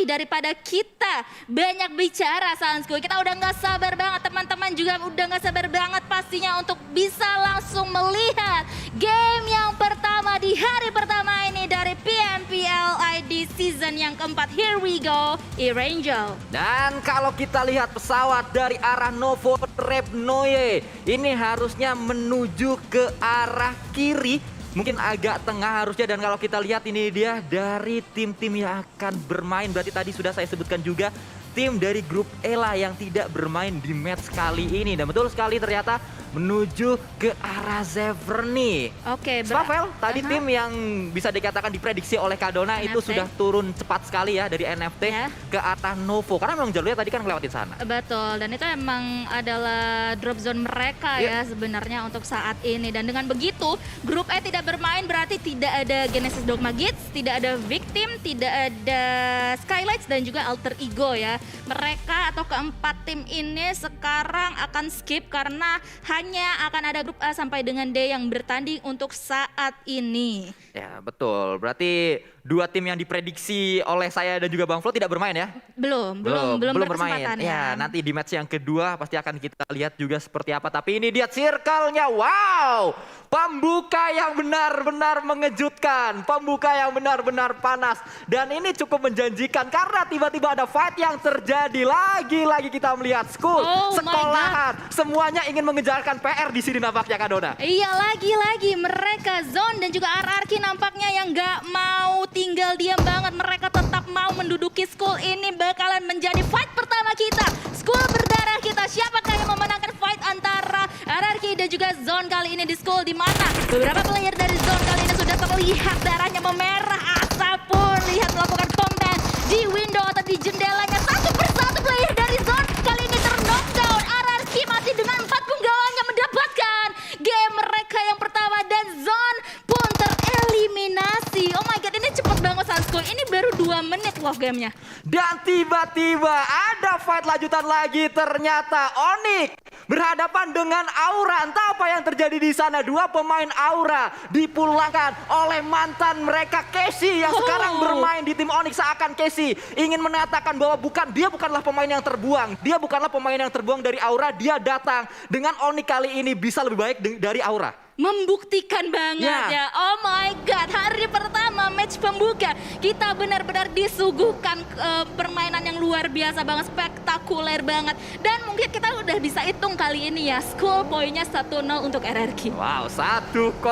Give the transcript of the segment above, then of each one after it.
daripada kita banyak bicara Sanskuy. Kita udah nggak sabar banget, teman-teman juga udah nggak sabar banget pastinya untuk bisa langsung melihat game yang pertama di hari pertama ini dari PMPL ID season yang keempat. Here we go, Erangel. Dan kalau kita lihat pesawat dari arah Novo Repnoye, ini harusnya menuju ke arah kiri. Mungkin agak tengah harusnya, dan kalau kita lihat ini dia dari tim-tim yang akan bermain. Berarti tadi sudah saya sebutkan juga tim dari grup Ela yang tidak bermain di match kali ini. Dan betul sekali ternyata menuju ke arah Zeverny. Oke, Spavel, tadi tim yang bisa dikatakan diprediksi oleh Kadona NFT. itu sudah turun cepat sekali ya dari NFT ke arah Novo. Karena memang jalurnya tadi kan ngelewatin sana. Betul, dan itu emang adalah drop zone mereka ya sebenarnya untuk saat ini. Dan dengan begitu, grup E tidak bermain berarti tidak ada Genesis Dogma Gates, tidak ada Victim, tidak ada Skylights dan juga Alter Ego ya. Mereka atau keempat tim ini sekarang akan skip karena hanya akan ada grup A sampai dengan D yang bertanding untuk saat ini. Ya betul, berarti dua tim yang diprediksi oleh saya dan juga Bang Flo tidak bermain ya? Belum bermain. ya. Ya, nanti di match yang kedua pasti akan kita lihat juga seperti apa. Tapi ini dia circle-nya, wow! Pembuka yang benar-benar mengejutkan, pembuka yang benar-benar panas. Dan ini cukup menjanjikan karena tiba-tiba ada fight yang terjadi. Lagi-lagi kita melihat school, sekolahan, semuanya ingin mengejarkan PR di sini nampaknya Kadona. Iya, lagi-lagi mereka Zone dan juga RRQ nampaknya yang gak mau tinggal diam banget. Mereka tetap mau menduduki school ini, bakalan menjadi fight pertama kita. School berdarah kita, siapakah yang memenangkan fight antara RRQ dan juga Zone kali ini di school, di mana beberapa player dari Zone kali ini sudah terlihat darahnya memerah. Asa pun lihat melakukan combat di window atau di jendelanya. Satu persatu player dari Zone kali ini ter-knockdown. RRQ masih dengan 4 punggawanya mendapatkan game mereka yang pertama dan Zone pun tereliminasi. Oh my god, ini cepet banget Sanskuy. Ini baru 2 menit loh gamenya. Dan tiba-tiba ada fight lanjutan lagi, ternyata Onyx berhadapan dengan Aura. Entah apa yang terjadi di sana. Dua pemain Aura dipulangkan oleh mantan mereka Casey yang sekarang bermain di tim Onyx. Seakan Casey ingin menyatakan bahwa dia bukanlah pemain yang terbuang. Dia bukanlah pemain yang terbuang dari Aura. Dia datang dengan Onyx kali ini bisa lebih baik dari Aura. Membuktikan banget ya. Oh my god, hari pertama match pembuka kita benar-benar disuguhkan permainan yang luar biasa banget, spektakuler banget. Dan mungkin kita udah bisa hitung kali ini ya, school poinnya 1-0 untuk RRQ. Wow, 1-0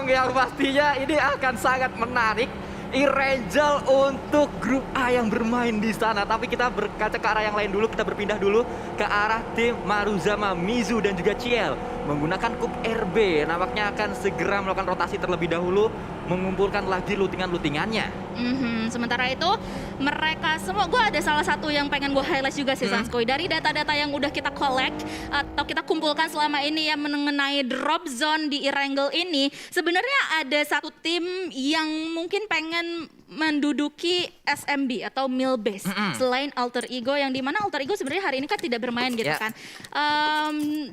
yang pastinya ini akan sangat menarik. Erangel untuk grup A yang bermain di sana. Tapi kita berkaca ke arah yang lain dulu. Kita berpindah dulu ke arah tim Maruzama, Mizu dan juga Ciel. Menggunakan Kup RB. Nampaknya akan segera melakukan rotasi terlebih dahulu. Mengumpulkan lagi lootingan-lootingannya. Sementara itu mereka semua, gue ada salah satu yang pengen gue highlight juga sih Sanskuy. Dari data-data yang udah kita collect atau kita kumpulkan selama ini ya mengenai drop zone di Erangel ini. Sebenarnya ada satu tim yang mungkin pengen menduduki SMB atau Mill Base selain Alter Ego, yang dimana Alter Ego sebenarnya hari ini kan tidak bermain gitu kan.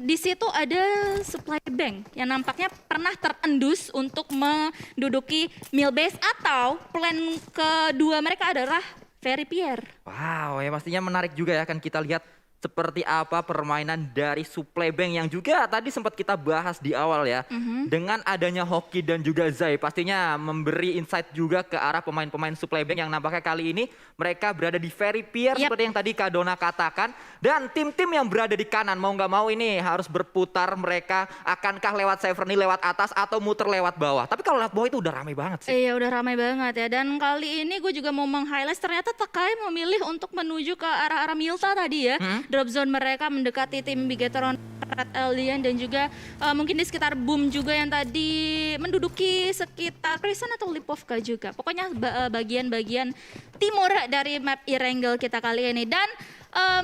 Di situ ada Supply Bank yang nampaknya pernah terendus untuk menduduki Mill Base, atau plan kedua mereka adalah Ferry Pierre. Wow, ya pastinya menarik juga ya, akan kita lihat seperti apa permainan dari Supply Bank yang juga tadi sempat kita bahas di awal ya. Dengan adanya Hoki dan juga Zai pastinya memberi insight juga ke arah pemain-pemain Supply Bank yang nampaknya kali ini mereka berada di Ferry Pier seperti yang tadi Kak Dona katakan. Dan tim-tim yang berada di kanan mau nggak mau ini harus berputar, mereka akankah lewat Zeverny lewat atas atau muter lewat bawah. Tapi kalau lewat bawah itu udah ramai banget sih. Iya, udah ramai banget ya. Dan kali ini gue juga mau meng-highlight ternyata Takai memilih untuk menuju ke arah-arah Milta tadi ya. Drop zone mereka mendekati tim Bigetron, Red Alien dan juga mungkin di sekitar Boom juga yang tadi menduduki sekitar Prison atau Lipovka juga. Pokoknya bagian-bagian timur dari map Erangel kita kali ini. Dan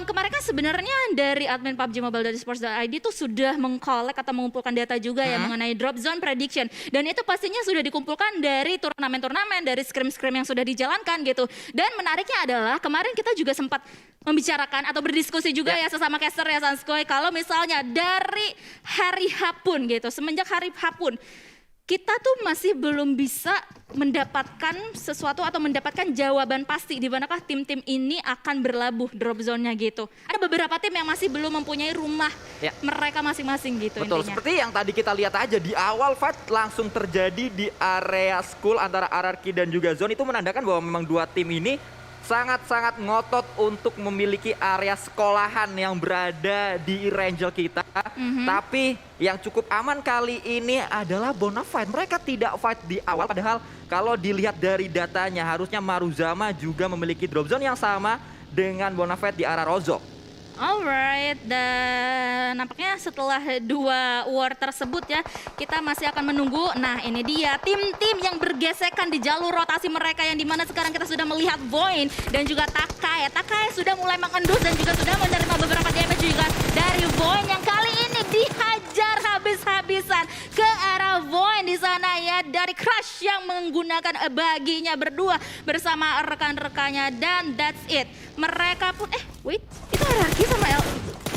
kemarin kan sebenarnya dari admin PUBG Mobile dari Sports.id itu sudah mengkolek atau mengumpulkan data juga ya mengenai drop zone prediction. Dan itu pastinya sudah dikumpulkan dari turnamen-turnamen, dari scrim-scrim yang sudah dijalankan gitu. Dan menariknya adalah kemarin kita juga sempat membicarakan atau berdiskusi juga ya sesama caster ya Sanskuy. Kalau misalnya dari hari H pun gitu, semenjak hari H pun kita tuh masih belum bisa mendapatkan sesuatu atau mendapatkan jawaban pasti di manakah tim-tim ini akan berlabuh drop zone-nya gitu. Ada beberapa tim yang masih belum mempunyai rumah mereka masing-masing gitu. Betul, intinya. seperti yang tadi kita lihat aja di awal fight langsung terjadi di area school antara RRQ dan juga Zone, itu menandakan bahwa memang dua tim ini sangat-sangat ngotot untuk memiliki area sekolahan yang berada di Erangel kita. Tapi yang cukup aman kali ini adalah Bonafide. Mereka tidak fight di awal, padahal kalau dilihat dari datanya harusnya Maruzama juga memiliki drop zone yang sama dengan Bonafide di arah Rozok. Alright, dan nampaknya setelah dua war tersebut ya, kita masih akan menunggu. Nah ini dia tim-tim yang bergesekan di jalur rotasi mereka, yang dimana sekarang kita sudah melihat Void dan juga Takai. Takai sudah mulai mengendus dan juga sudah menerima beberapa damage juga dari Void yang kali ini dihajar habis-habisan ke arah Void di sana ya, dari Crush yang menggunakan baginya berdua bersama rekan-rekannya, dan that's it. Mereka pun wait, itu RRQ sama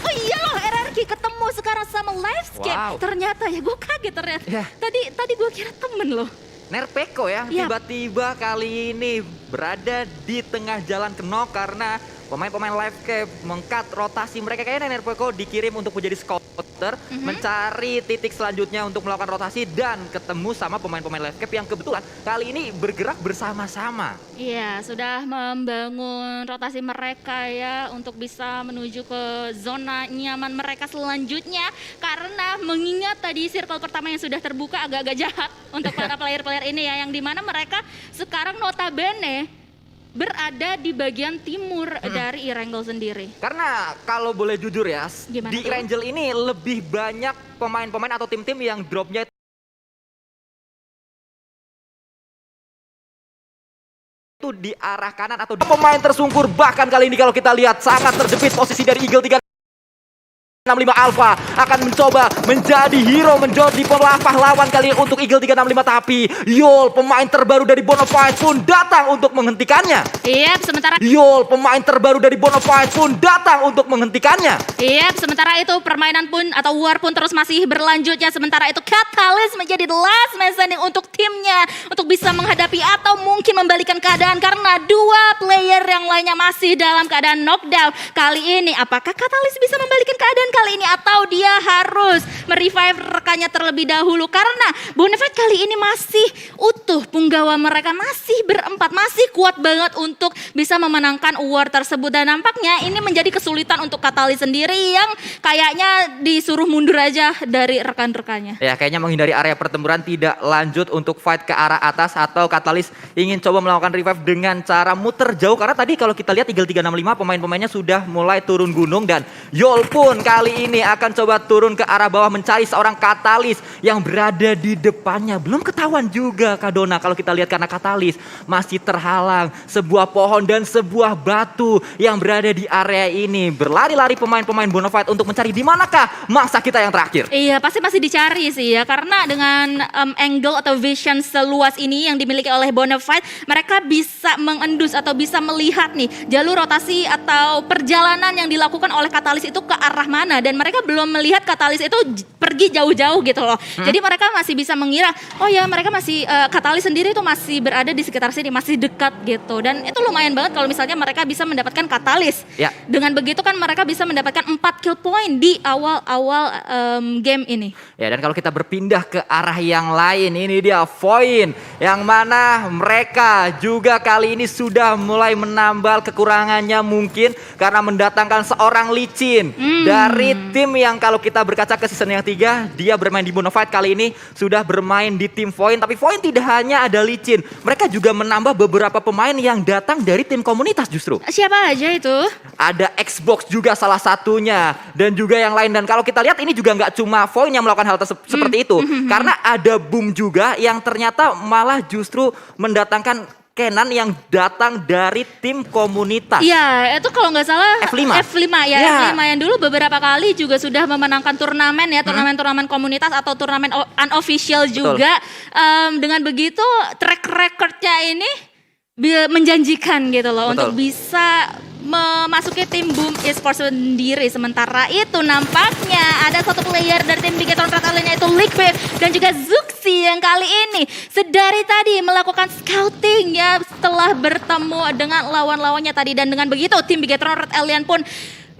oh iya loh, RRQ ketemu sekarang sama Livescape. Wow. Ternyata ya, gue kaget ternyata. Yeah. Tadi gue kira temen loh. Nerpeko ya, tiba-tiba kali ini berada di tengah jalan Kenok karena pemain-pemain Livescape mengkat rotasi mereka. Kayaknya Nerpeko dikirim untuk menjadi scouter, mencari titik selanjutnya untuk melakukan rotasi dan ketemu sama pemain-pemain Livescape yang kebetulan kali ini bergerak bersama-sama. Iya, sudah membangun rotasi mereka ya untuk bisa menuju ke zona nyaman mereka selanjutnya, karena mengingat tadi circle pertama yang sudah terbuka agak-agak jahat untuk para player-player ini ya, yang dimana mereka sekarang notabene berada di bagian timur dari Erangel sendiri. Karena kalau boleh jujur ya, Gimana di tuh? Erangel ini lebih banyak pemain-pemain atau tim-tim yang dropnya itu di arah kanan atau pemain tersungkur. Bahkan kali ini kalau kita lihat sangat terjepit posisi dari Eagle 365 Alpha akan mencoba menjadi hero, menjadi pahlawan kali untuk Eagle 365, tapi Yol pemain terbaru dari Bonafide pun datang untuk menghentikannya. Iya, sementara Yol pemain terbaru dari Bonafide pun datang untuk menghentikannya. Iya, sementara itu permainan pun atau war pun terus masih berlanjut ya. Sementara itu Catalyst menjadi the last man standing untuk timnya untuk bisa menghadapi atau mungkin membalikan keadaan, karena dua player yang lainnya masih dalam keadaan knockdown. Kali ini apakah Catalyst bisa membalikan keadaan kali ini atau dia harus merevive rekannya terlebih dahulu, karena Bonafide kali ini masih utuh, punggawa mereka masih berempat, masih kuat banget untuk bisa memenangkan war tersebut, dan nampaknya ini menjadi kesulitan untuk Catalyst sendiri yang kayaknya disuruh mundur aja dari rekan-rekannya. Ya, kayaknya menghindari area pertempuran, tidak lanjut untuk fight ke arah atas, atau Catalyst ingin coba melakukan revive dengan cara muter jauh, karena tadi kalau kita lihat Eagle 365 pemain-pemainnya sudah mulai turun gunung, dan Yol pun kali ini akan coba turun ke arah bawah mencari seorang Catalyst yang berada di depannya. Belum ketahuan juga Kadona kalau kita lihat, karena Catalyst masih terhalang sebuah pohon dan sebuah batu yang berada di area ini. Berlari-lari pemain-pemain Bonafide untuk mencari di manakah mangsa kita yang terakhir. Iya, pasti masih dicari sih ya, karena dengan angle atau vision seluas ini yang dimiliki oleh Bonafide, mereka bisa mengendus atau bisa melihat nih jalur rotasi atau perjalanan yang dilakukan oleh Catalyst itu ke arah mana, dan mereka belum melihat Catalyst itu pergi jauh-jauh gitu loh. Jadi mereka masih bisa mengira, oh ya mereka masih Catalyst sendiri itu masih berada di sekitar sini, masih dekat gitu, dan itu lumayan banget kalau misalnya mereka bisa mendapatkan Catalyst. Ya. Dengan begitu kan mereka bisa mendapatkan 4 kill point di awal-awal game ini. Ya, dan kalau kita berpindah ke arah yang lain, ini dia Void, yang mana mereka juga kali ini sudah mulai menambal kekurangannya mungkin karena mendatangkan seorang Licin dari tim yang kalau kita berkaca ke season yang 3, dia bermain di Bonafide, kali ini sudah bermain di tim Void. Tapi Void tidak hanya ada Licin, mereka juga menambah beberapa pemain yang datang dari tim komunitas justru. Siapa aja itu? Ada Xbox juga salah satunya, dan juga yang lain. Dan kalau kita lihat ini juga nggak cuma Void yang melakukan hal seperti itu, karena ada Boom juga yang ternyata malah justru mendatangkan Kenan yang datang dari tim komunitas. Iya, itu kalau nggak salah F5 ya, Ya. F5 yang dulu beberapa kali juga sudah memenangkan turnamen ya, turnamen-turnamen komunitas atau turnamen unofficial juga. Dengan begitu track recordnya ini menjanjikan gitu loh. Betul. Untuk bisa memasuki tim Boom Esports sendiri. Sementara itu nampaknya ada satu player dari tim Bigetron Red Alien yaitu Liquid dan juga Zuxi yang kali ini sedari tadi melakukan scouting ya setelah bertemu dengan lawan-lawannya tadi, dan dengan begitu tim Bigetron Red Alien pun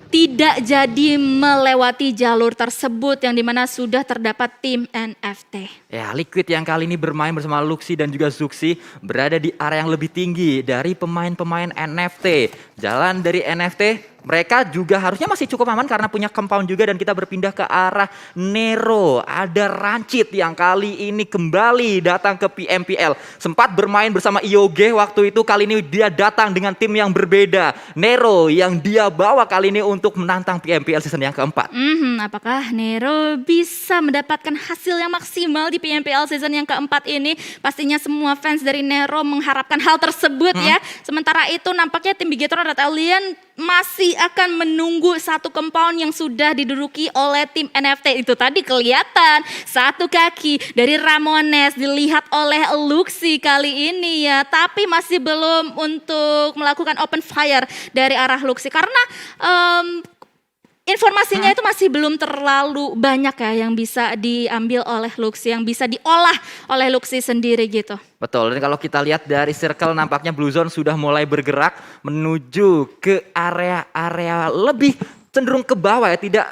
tidak jadi melewati jalur tersebut yang dimana sudah terdapat tim NFT. Ya, Liquid yang kali ini bermain bersama Luxi dan juga Zuxi berada di area yang lebih tinggi dari pemain-pemain NFT. Jalan dari NFT mereka juga harusnya masih cukup aman karena punya compound juga, dan kita berpindah ke arah Nero. Ada Rancid yang kali ini kembali datang ke PMPL. Sempat bermain bersama IOG waktu itu, kali ini dia datang dengan tim yang berbeda. Nero yang dia bawa kali ini untuk menantang PMPL season yang keempat. Apakah Nero bisa mendapatkan hasil yang maksimal di PMPL season yang keempat ini? Pastinya semua fans dari Nero mengharapkan hal tersebut ya. Sementara itu nampaknya tim Bigetron Red Alien masih akan menunggu satu compound yang sudah diduduki oleh tim NFT. Itu tadi kelihatan satu kaki dari Ramones dilihat oleh Luxi kali ini ya. Tapi masih belum untuk melakukan open fire dari arah Luxi karena informasinya itu masih belum terlalu banyak ya yang bisa diambil oleh Luxi, yang bisa diolah oleh Luxi sendiri gitu. Betul, dan kalau kita lihat dari circle nampaknya Blue Zone sudah mulai bergerak menuju ke area-area lebih cenderung ke bawah ya, tidak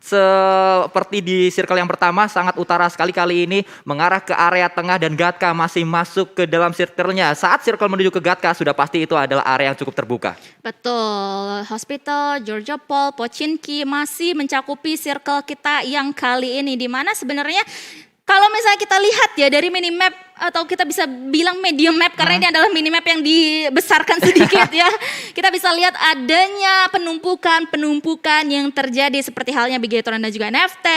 seperti di circle yang pertama sangat utara sekali, kali ini mengarah ke area tengah dan Gatka masih masuk ke dalam circle-nya. Saat circle menuju ke Gatka sudah pasti itu adalah area yang cukup terbuka. Betul, Hospital, Georgiopol, Pochinki masih mencakupi circle kita yang kali ini, di mana sebenarnya kalau misalnya kita lihat ya dari minimap atau kita bisa bilang medium map karena ini adalah minimap yang dibesarkan sedikit ya. Kita bisa lihat adanya penumpukan yang terjadi seperti halnya Bigetron dan juga NFT,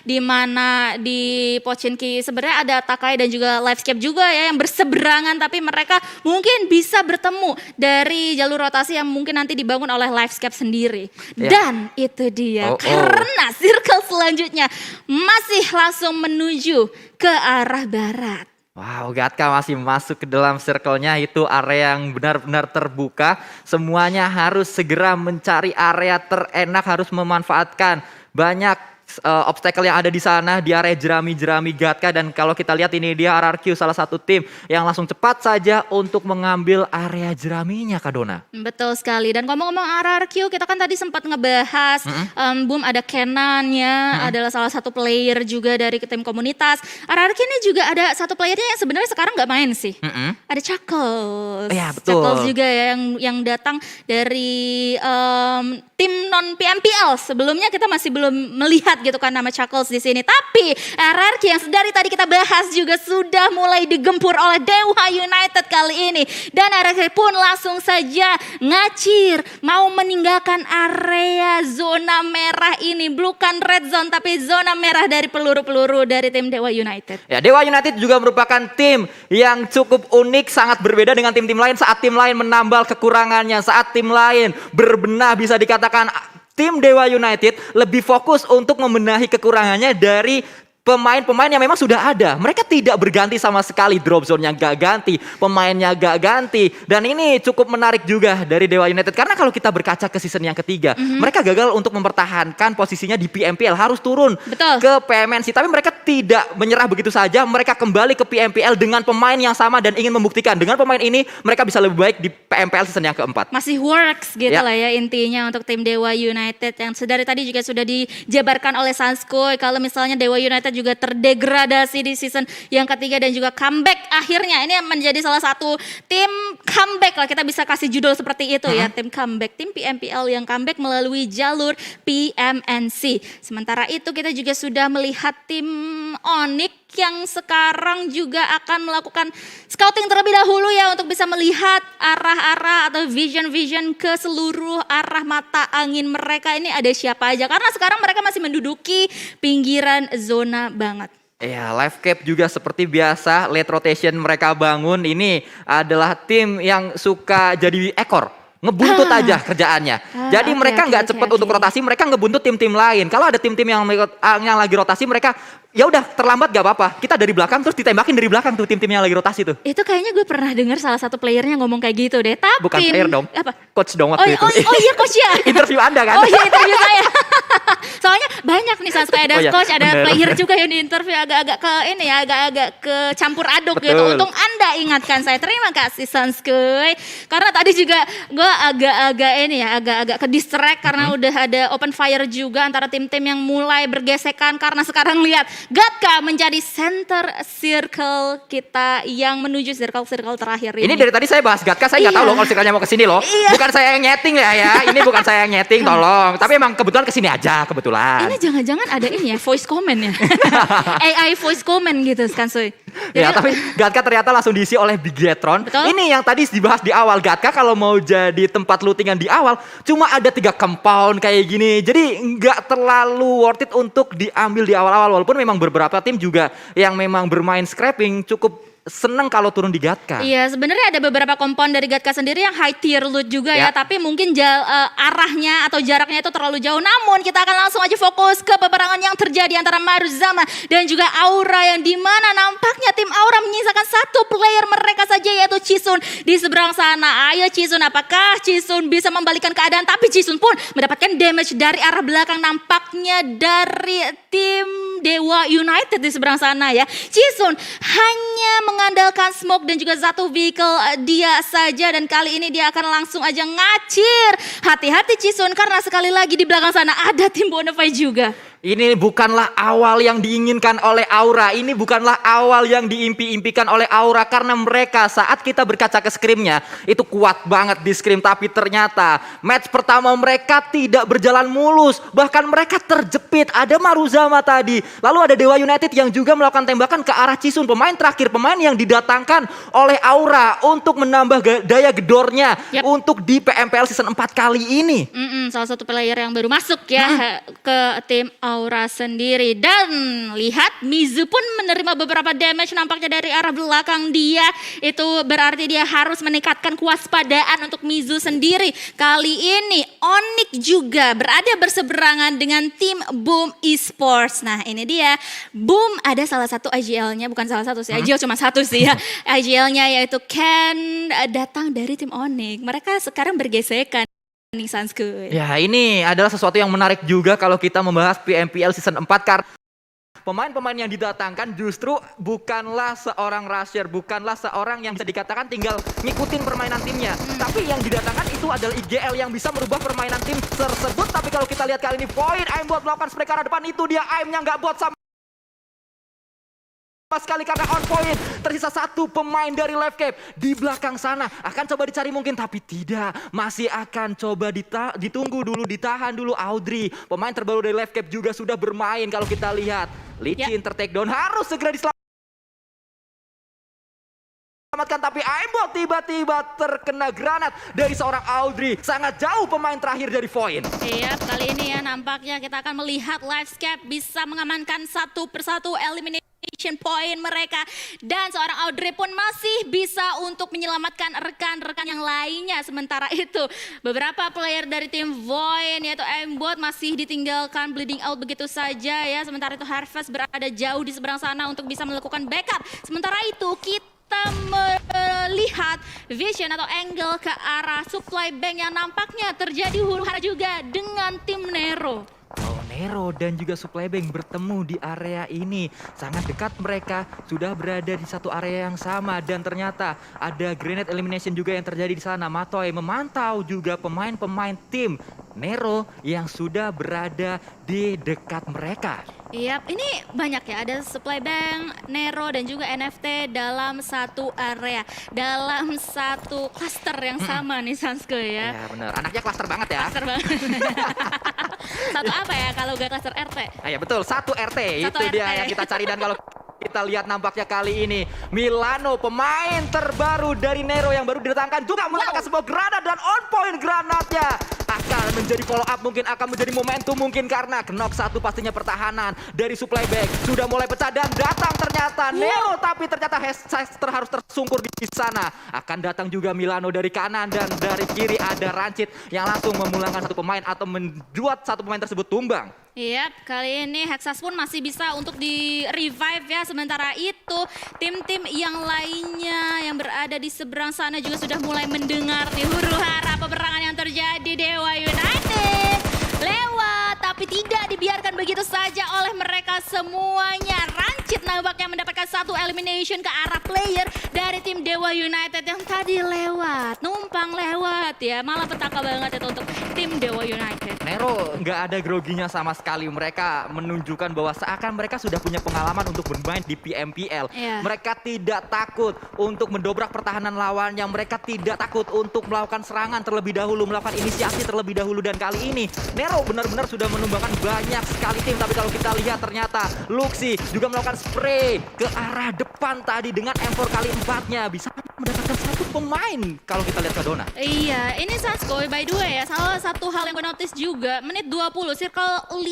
di mana di Pochinki sebenarnya ada Takai dan juga Livescape juga ya yang berseberangan, tapi mereka mungkin bisa bertemu dari jalur rotasi yang mungkin nanti dibangun oleh Livescape sendiri. Dan itu dia karena circle selanjutnya masih langsung menuju ke arah barat. Wow, Gatka masih masuk ke dalam circle-nya, itu area yang benar-benar terbuka. Semuanya harus segera mencari area terenak, harus memanfaatkan banyak obstacle yang ada di sana di area jerami-jerami Gatka. Dan kalau kita lihat ini dia RRQ, salah satu tim yang langsung cepat saja untuk mengambil area jeraminya, Kak Dona. Betul sekali. Dan ngomong-ngomong RRQ, kita kan tadi sempat ngebahas Boom ada Kenan ya, adalah salah satu player juga dari tim komunitas. RRQ ini juga ada satu playernya yang sebenarnya sekarang nggak main sih. Ada Chuckles. Ya, betul. Chuckles juga ya yang datang dari tim non PMPL. Sebelumnya kita masih belum melihat gitu kan nama Chuckles di sini. Tapi RRQ yang dari tadi kita bahas juga sudah mulai digempur oleh Dewa United kali ini. Dan RRQ pun langsung saja ngacir mau meninggalkan area zona merah ini. Bukan red zone tapi zona merah dari peluru-peluru dari tim Dewa United. Ya, Dewa United juga merupakan tim yang cukup unik, sangat berbeda dengan tim-tim lain. Saat tim lain menambal kekurangannya, saat tim lain berbenah, bisa dikatakan tim Dewa United lebih fokus untuk membenahi kekurangannya dari pemain-pemain yang memang sudah ada. Mereka tidak berganti sama sekali, drop zone-nya gak ganti, pemainnya gak ganti. Dan ini cukup menarik juga dari Dewa United. Karena kalau kita berkaca ke season yang ketiga, mereka gagal untuk mempertahankan posisinya di PMPL. Harus turun ke PMNC. Tapi mereka tidak menyerah begitu saja. Mereka kembali ke PMPL dengan pemain yang sama dan ingin membuktikan. Dengan pemain ini, mereka bisa lebih baik di PMPL season yang keempat. Masih works gitu lah ya intinya untuk tim Dewa United. Yang sedari tadi juga sudah dijabarkan oleh Sanskoy. Kalau misalnya Dewa United juga terdegradasi di season yang ketiga dan juga comeback akhirnya. Ini menjadi salah satu tim comeback lah, kita bisa kasih judul seperti itu ya, tim comeback, tim PMPL yang comeback melalui jalur PMNC. Sementara itu kita juga sudah melihat tim Onyx yang sekarang juga akan melakukan scouting terlebih dahulu ya untuk bisa melihat arah-arah atau vision-vision ke seluruh arah mata angin mereka ini ada siapa aja. Karena sekarang mereka masih menduduki pinggiran zona banget. Ya, Livescape juga seperti biasa, late rotation mereka bangun. Ini adalah tim yang suka jadi ekor ngebuntut aja kerjaannya. Jadi mereka nggak cepet untuk rotasi, mereka ngebuntut tim-tim lain. Kalau ada tim-tim yang lagi rotasi, mereka ya udah terlambat gak apa-apa. Kita dari belakang terus ditembakin dari belakang tuh tim-tim yang lagi rotasi tuh. Itu kayaknya gue pernah dengar salah satu playernya ngomong kayak gitu deh. Tapi bukan player dong, apa? Coach dong waktu itu. Oh iya coach ya. Interview Anda kan? Oh iya interview saya. Soalnya banyak nih Sanskoy, ada coach, ada bener. player juga yang diinterview agak-agak ke ini ya, agak-agak ke campur aduk Betul. gitu. Untung Anda ingatkan saya. Terima kasih Sanskoy. Karena tadi juga gue agak-agak ini ya, agak-agak ke distract karena udah ada open fire juga antara tim-tim yang mulai bergesekan karena sekarang lihat Gatka menjadi center circle kita yang menuju circle terakhir ini. Ini dari tadi saya bahas Gatka, saya nggak tahu loh kalau circle-nya mau kesini loh. Bukan saya yang nyeting ya. Ini bukan saya yang nyeting, tolong. Tapi emang kebetulan kesini aja, kebetulan. Ini jangan-jangan ada ini ya, voice comment ya. AI voice comment gitu kan Soy. Ya tapi Gatka ternyata langsung diisi oleh Bigetron. Betul. Ini yang tadi dibahas di awal, Gatka kalau mau jadi tempat lootingan di awal cuma ada 3 compound kayak gini. Jadi nggak terlalu worth it untuk diambil di awal-awal. Walaupun memang beberapa tim juga yang memang bermain scrapping cukup seneng kalau turun di Gatka. Iya, sebenarnya ada beberapa kompon dari Gatka sendiri yang high tier loot juga ya, tapi mungkin arahnya atau jaraknya itu terlalu jauh. Namun kita akan langsung aja fokus ke peperangan yang terjadi antara Maruzama dan juga Aura, yang dimana nampaknya tim Aura menyisakan 1 player mereka saja, yaitu Chisun di seberang sana. Ayo Chisun, apakah Chisun bisa membalikan keadaan? Tapi Chisun pun mendapatkan damage dari arah belakang, nampaknya dari tim Dewa United di seberang sana ya. Chisun hanya mengandalkan smoke dan juga 1 vehicle dia saja, dan kali ini dia akan langsung aja ngacir. Hati-hati Chisun, karena sekali lagi di belakang sana ada tim Bonafide juga. Ini bukanlah awal yang diinginkan oleh Aura. Ini bukanlah awal yang diimpi-impikan oleh Aura. Karena mereka saat kita berkaca ke scrimnya itu kuat banget di scrim. Tapi ternyata match pertama mereka tidak berjalan mulus. Bahkan mereka terjepit. Ada Maruzama tadi. Lalu ada Dewa United yang juga melakukan tembakan ke arah Chisun. Pemain terakhir, pemain yang didatangkan oleh Aura untuk menambah daya gedornya. Untuk di PMPL season 4 kali ini. Salah satu player yang baru masuk ya ke tim Aura sendiri. Dan lihat Mizu pun menerima beberapa damage nampaknya dari arah belakang dia. Itu berarti dia harus meningkatkan kewaspadaan untuk Mizu sendiri. Kali ini Onyx juga berada berseberangan dengan tim Boom Esports. Nah ini dia, Boom ada salah satu IGL-nya, bukan salah satu sih, IGL cuma satu sih ya. IGL-nya yaitu Ken datang dari tim Onyx. Mereka sekarang bergesekan. Ya ini adalah sesuatu yang menarik juga kalau kita membahas PMPL season 4 karena pemain-pemain yang didatangkan justru bukanlah seorang rusher, bukanlah seorang yang bisa dikatakan tinggal ngikutin permainan timnya. Tapi yang didatangkan itu adalah IGL yang bisa merubah permainan tim tersebut. Tapi kalau kita lihat kali ini Void Aim buat melakukan spray ke arah depan, itu dia aimnya nggak buat sama sekali karena on point. Tersisa 1 pemain dari Live Cap di belakang sana, akan coba dicari mungkin, tapi tidak, masih akan coba ditunggu dulu, ditahan dulu. Audrey, pemain terbaru dari Live Cap juga sudah bermain. Kalau kita lihat Licin tertakedown, harus segera diselamatkan, tapi Aimbot tiba-tiba terkena granat dari seorang Audrey. Sangat jauh pemain terakhir dari Void. Iya, kali ini ya nampaknya kita akan melihat Livescape bisa mengamankan 1 persatu elimination point mereka, dan seorang Audrey pun masih bisa untuk menyelamatkan rekan-rekan yang lainnya. Sementara itu beberapa player dari tim Void yaitu Aimbot masih ditinggalkan bleeding out begitu saja ya. Sementara itu Harvest berada jauh di seberang sana untuk bisa melakukan backup. Sementara itu kita melihat vision atau angle ke arah supply bank yang nampaknya terjadi huru-hara juga dengan tim Nero. Oh, Nero dan juga Supply Bank bertemu di area ini. Sangat dekat, mereka sudah berada di satu area yang sama. Dan ternyata ada grenade elimination juga yang terjadi di sana. Matoy memantau juga pemain-pemain tim Nero yang sudah berada di dekat mereka. Iya, ini banyak ya, ada Supply Bank, Nero dan juga NFT dalam satu area, dalam satu cluster yang sama nih Sanskoy ya. Ya benar, anaknya cluster banget ya. Cluster banget. Satu apa ya kalau gak cluster RT? Ya betul, satu RT, Satu itu RT. dia yang kita cari. Dan kalau kita lihat nampaknya kali ini Milano, pemain terbaru dari Nero yang baru didatangkan, juga meletakkan sebuah granat, dan on point granatnya akan menjadi follow up, mungkin akan menjadi momentum, mungkin karena knock satu pastinya pertahanan dari supply bag sudah mulai pecah dan datang ternyata Nero, tapi ternyata Hester harus tersungkur di sana. Akan datang juga Milano dari kanan dan dari kiri ada Rancid yang langsung memulangkan satu pemain atau membuat satu pemain tersebut tumbang. Iya, kali ini Hexas pun masih bisa untuk di revive ya. Sementara itu tim-tim yang lainnya yang berada di seberang sana juga sudah mulai mendengar nih huru-hara peperangan yang terjadi. Dewa United lewat, tapi tidak dibiarkan begitu saja oleh mereka semuanya. Rancid nampaknya mendapatkan satu elimination ke arah player dari tim Dewa United yang tadi lewat, numpang lewat ya. Malah petaka banget itu untuk tim Dewa United. Nero nggak ada groginya sama sekali. Mereka menunjukkan bahwa seakan mereka sudah punya pengalaman untuk bermain di PMPL. Yeah. Mereka tidak takut untuk mendobrak pertahanan lawannya. Mereka tidak takut untuk melakukan serangan terlebih dahulu, melakukan inisiasi terlebih dahulu. Dan kali ini Nero benar-benar sudah menumbangkan banyak sekali tim. Tapi kalau kita lihat ternyata Luxi juga melakukan spray ke arah depan tadi dengan M4 kali 4-nya. Bisa mendapatkan satu pemain kalau kita lihat Kadona. Iya, ini Saskoy by the way ya, salah satu hal yang gue notice juga, menit 20, circle 5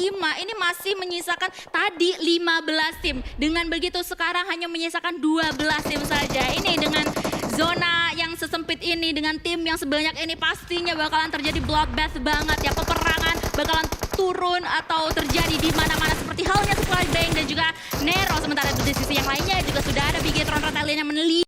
ini masih menyisakan tadi 15 tim. Dengan begitu sekarang hanya menyisakan 12 tim saja. Ini dengan zona yang sesempit ini, dengan tim yang sebanyak ini pastinya bakalan terjadi bloodbath banget ya. Peperangan bakalan turun atau terjadi di mana-mana seperti halnya Supply Bank dan juga Nero. Sementara di sisi yang lainnya juga sudah ada Bigetron Rebellion yang meneliti.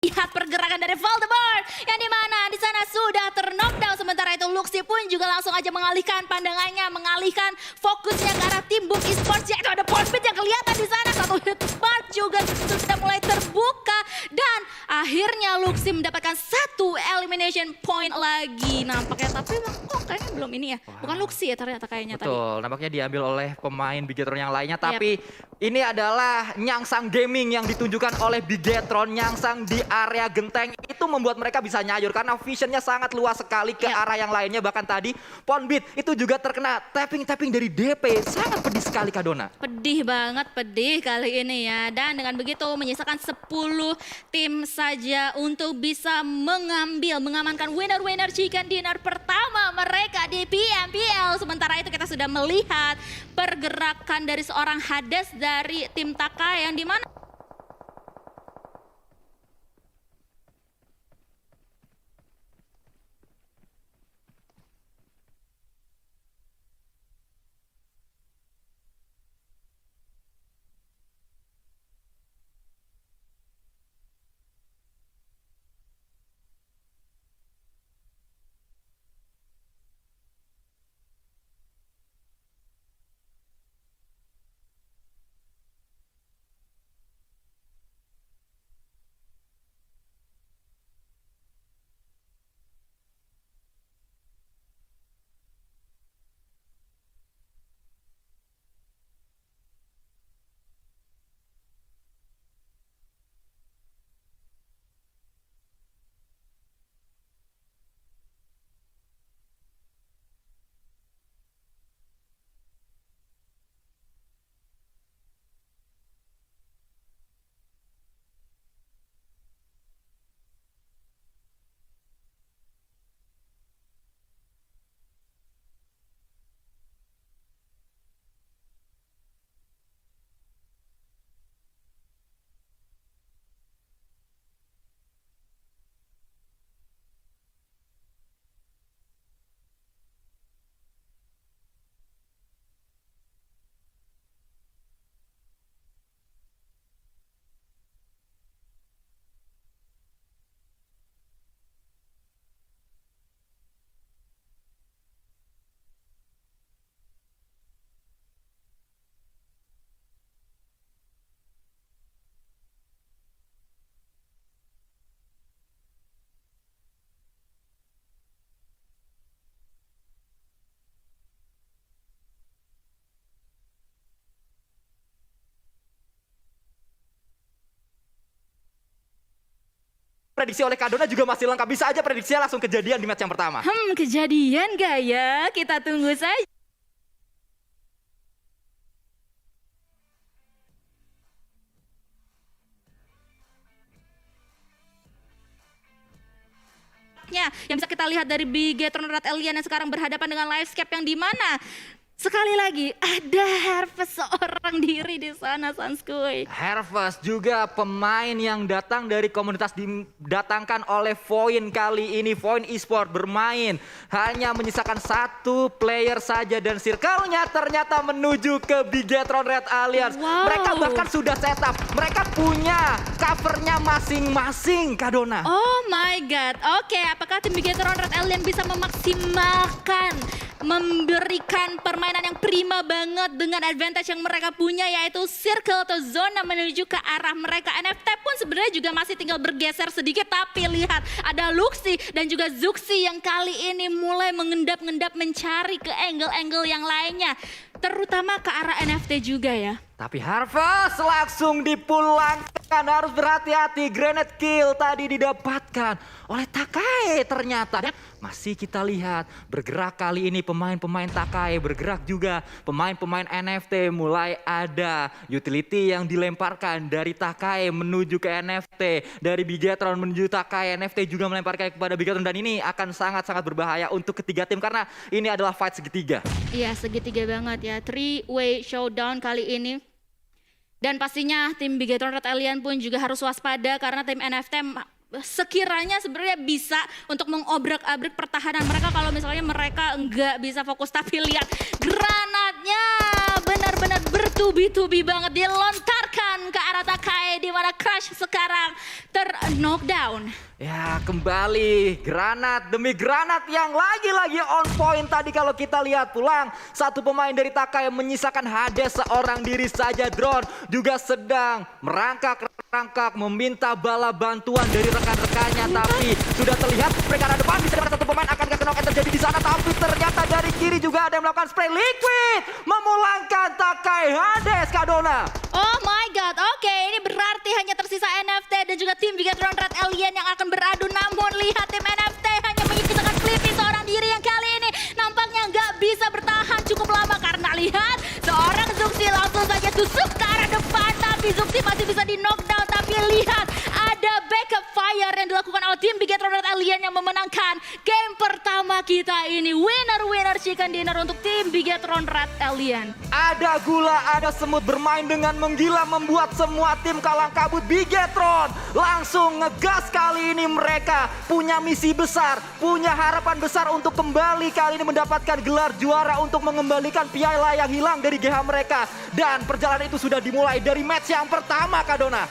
Lihat pergerakan dari Voldemort yang dimana di sana sudah terknockdown. Sementara itu Luxi pun juga langsung aja mengalihkan pandangannya, mengalihkan fokusnya ke arah tim Book Esports. Yaitu ada Portfit yang kelihatan di sana. Satu hit spark juga sudah mulai terbuka dan akhirnya Luxi mendapatkan satu elimination point lagi nampaknya. Tapi emang kok kayaknya belum ini ya. Bukan Luxi ya ternyata kayaknya tadi. Betul, nampaknya diambil oleh pemain Bigetron yang lainnya. Tapi ini adalah Nyangsang Gaming yang ditunjukkan oleh Bigetron. Nyangsang di area genteng itu membuat mereka bisa nyayur karena visionnya sangat luas sekali ke arah yang lainnya. Bahkan tadi Ponbit itu juga terkena tapping-tapping dari DP. Sangat pedih sekali Kadona. Pedih banget, pedih kali ini ya. Dan dengan begitu menyisakan 10 tim saja untuk bisa mengamankan winner-winner chicken dinner pertama mereka di PMPL. Sementara itu kita sudah melihat pergerakan dari seorang Hades dari tim Taka yang dimana prediksi oleh Kak Dona juga masih lengkap. Bisa aja prediksinya langsung kejadian di match yang pertama. Kejadian gak ya? Kita tunggu saja. Yang bisa kita lihat dari Bigetron Red Alien yang sekarang berhadapan dengan Livescape yang di mana sekali lagi ada Harvest seorang diri di sana, Sanskuy. Harvest juga pemain yang datang dari komunitas didatangkan oleh Voin kali ini. Voin Esport bermain hanya menyisakan satu player saja dan circle-nya ternyata menuju ke Bigetron Red Alliance. Wow. Mereka bahkan sudah setup, mereka punya covernya masing-masing, Kak Dona. Oh my god, oke, apakah tim Bigetron Red Alien bisa memaksimalkan, memberikan permainan yang prima banget dengan advantage yang mereka punya, yaitu circle atau zona menuju ke arah mereka. NFT pun sebenarnya juga masih tinggal bergeser sedikit, tapi lihat ada Luxi dan juga Zuxi yang kali ini mulai mengendap-endap mencari ke angle-angle yang lainnya, terutama ke arah NFT juga ya. Tapi Harvest langsung dipulangkan, harus berhati-hati. Grenade kill tadi didapatkan oleh Takai ternyata. Dan masih kita lihat bergerak kali ini pemain-pemain Takai, bergerak juga pemain-pemain NFT. Mulai ada utility yang dilemparkan dari Takai menuju ke NFT. Dari Bigetron menuju Takai, NFT juga melemparkan kepada Bigetron. Dan ini akan sangat-sangat berbahaya untuk ketiga tim karena ini adalah fight segitiga. Iya, segitiga banget ya. Three-way showdown kali ini. Dan pastinya tim Bigetron Red Alien pun juga harus waspada karena tim NFT sekiranya sebenarnya bisa untuk mengobrak-abrik pertahanan mereka kalau misalnya mereka enggak bisa fokus. Tapi lihat granatnya benar-benar bertubi-tubi banget dilontarkan ke arah Takai, di mana Crush sekarang ter-knockdown. Ya, kembali granat demi granat yang lagi-lagi on point. Tadi kalau kita lihat pulang, satu pemain dari Takai menyisakan Hades seorang diri saja. Drone juga sedang merangkak meminta bala bantuan dari rekan-rekannya. Tapi sudah terlihat mereka ada depan, bisa dapat satu pemain. Akankah knock yang terjadi di sana? Tapi ternyata dari kiri juga ada yang melakukan spray liquid, memulangkan Takai Hades, Kak Dona. Oh my god, oke, ini berarti hanya tersisa NFT dan juga tim Bigetron Red Alien yang akan beradu. Namun lihat tim NFT hanya menyisakan Flippy seorang diri yang kali ini nampaknya nggak bisa bertahan cukup lama karena lihat seorang Zuxi langsung saja tusuk ke arah depan, tapi Zuxi masih bisa di knockdown. Tapi lihat ada backup fire yang dilakukan oleh tim Bigetron Red Alien yang memenangkan game pertama kita ini. Winner chicken dinner untuk tim Bigetron Red Alien. Ada gula, ada semut bermain dengan menggila membuat semua tim kalang kabut. Bigetron langsung ngegas kali ini, mereka punya misi besar, punya harapan besar untuk kembali kali ini mendapatkan gelar juara untuk mengembalikan piala yang hilang dari GH mereka. Dan perjalanan itu sudah dimulai dari match yang pertama, Kak Dona.